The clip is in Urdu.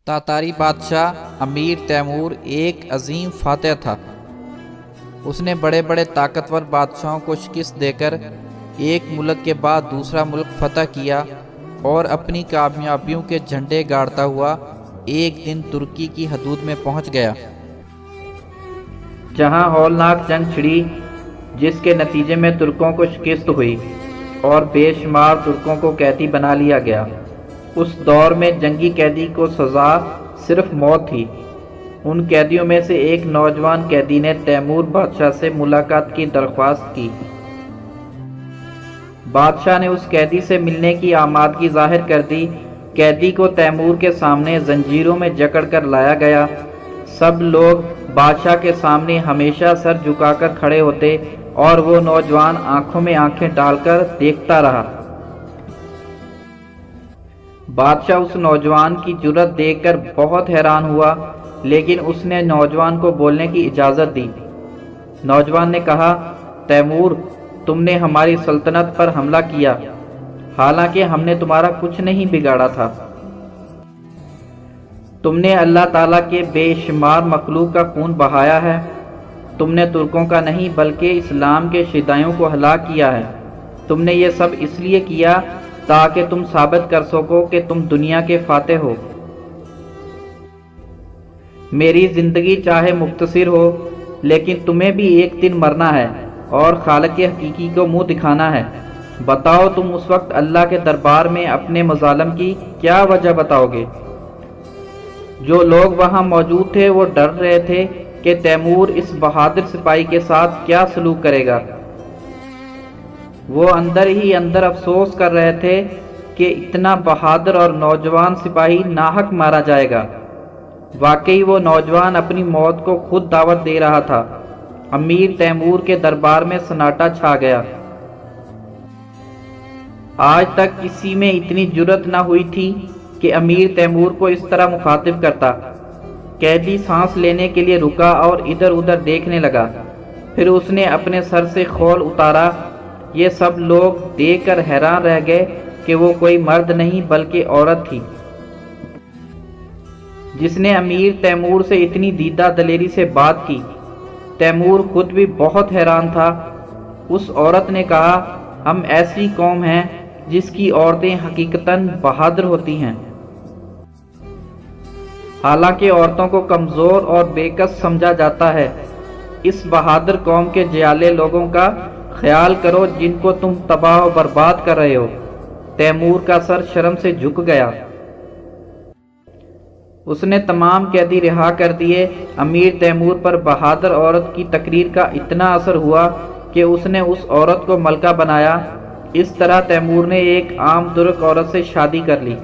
تاتاری بادشاہ امیر تیمور ایک عظیم فاتح تھا۔ اس نے بڑے بڑے طاقتور بادشاہوں کو شکست دے کر ایک ملک کے بعد دوسرا ملک فتح کیا اور اپنی کامیابیوں کے جھنڈے گاڑتا ہوا ایک دن ترکی کی حدود میں پہنچ گیا، جہاں ہولناک جنگ چھڑی، جس کے نتیجے میں ترکوں کو شکست ہوئی اور بے شمار ترکوں کو قیدی بنا لیا گیا۔ اس دور میں جنگی قیدی کو سزا صرف موت تھی۔ ان قیدیوں میں سے ایک نوجوان قیدی نے تیمور بادشاہ سے ملاقات کی درخواست کی۔ بادشاہ نے اس قیدی سے ملنے کی آمادگی ظاہر کر دی۔ قیدی کو تیمور کے سامنے زنجیروں میں جکڑ کر لایا گیا۔ سب لوگ بادشاہ کے سامنے ہمیشہ سر جھکا کر کھڑے ہوتے اور وہ نوجوان آنکھوں میں آنکھیں ڈال کر دیکھتا رہا۔ بادشاہ اس نوجوان کی جرأت دیکھ کر بہت حیران ہوا، لیکن اس نے نوجوان کو بولنے کی اجازت دی۔ نوجوان نے کہا، تیمور، تم نے ہماری سلطنت پر حملہ کیا، حالانکہ ہم نے تمہارا کچھ نہیں بگاڑا تھا۔ تم نے اللہ تعالیٰ کے بے شمار مخلوق کا خون بہایا ہے۔ تم نے ترکوں کا نہیں بلکہ اسلام کے شیدائیوں کو ہلاک کیا ہے۔ تم نے یہ سب اس لیے کیا تاکہ تم ثابت کر سکو کہ تم دنیا کے فاتح ہو۔ میری زندگی چاہے مختصر ہو، لیکن تمہیں بھی ایک دن مرنا ہے اور خالق حقیقی کو منہ دکھانا ہے۔ بتاؤ، تم اس وقت اللہ کے دربار میں اپنے مظالم کی کیا وجہ بتاؤ گے؟ جو لوگ وہاں موجود تھے وہ ڈر رہے تھے کہ تیمور اس بہادر سپاہی کے ساتھ کیا سلوک کرے گا۔ وہ اندر ہی اندر افسوس کر رہے تھے کہ اتنا بہادر اور نوجوان سپاہی ناحق مارا جائے گا۔ واقعی وہ نوجوان اپنی موت کو خود دعوت دے رہا تھا۔ امیر تیمور کے دربار میں سناٹا چھا گیا۔ آج تک کسی میں اتنی جرأت نہ ہوئی تھی کہ امیر تیمور کو اس طرح مخاطب کرتا۔ قیدی سانس لینے کے لیے رکا اور ادھر ادھر دیکھنے لگا۔ پھر اس نے اپنے سر سے خول اتارا۔ یہ سب لوگ دیکھ کر حیران رہ گئے کہ وہ کوئی مرد نہیں بلکہ عورت تھی، جس نے امیر تیمور سے اتنی دیدہ دلیری سے بات کی۔ تیمور خود بھی بہت حیران تھا۔ اس عورت نے کہا، ہم ایسی قوم ہیں جس کی عورتیں حقیقتاً بہادر ہوتی ہیں۔ حالانکہ عورتوں کو کمزور اور بے کس سمجھا جاتا ہے۔ اس بہادر قوم کے جیالے لوگوں کا خیال کرو جن کو تم تباہ و برباد کر رہے ہو۔ تیمور کا سر شرم سے جھک گیا۔ اس نے تمام قیدی رہا کر دیے۔ امیر تیمور پر بہادر عورت کی تقریر کا اتنا اثر ہوا کہ اس نے اس عورت کو ملکہ بنایا۔ اس طرح تیمور نے ایک عام ترک عورت سے شادی کر لی۔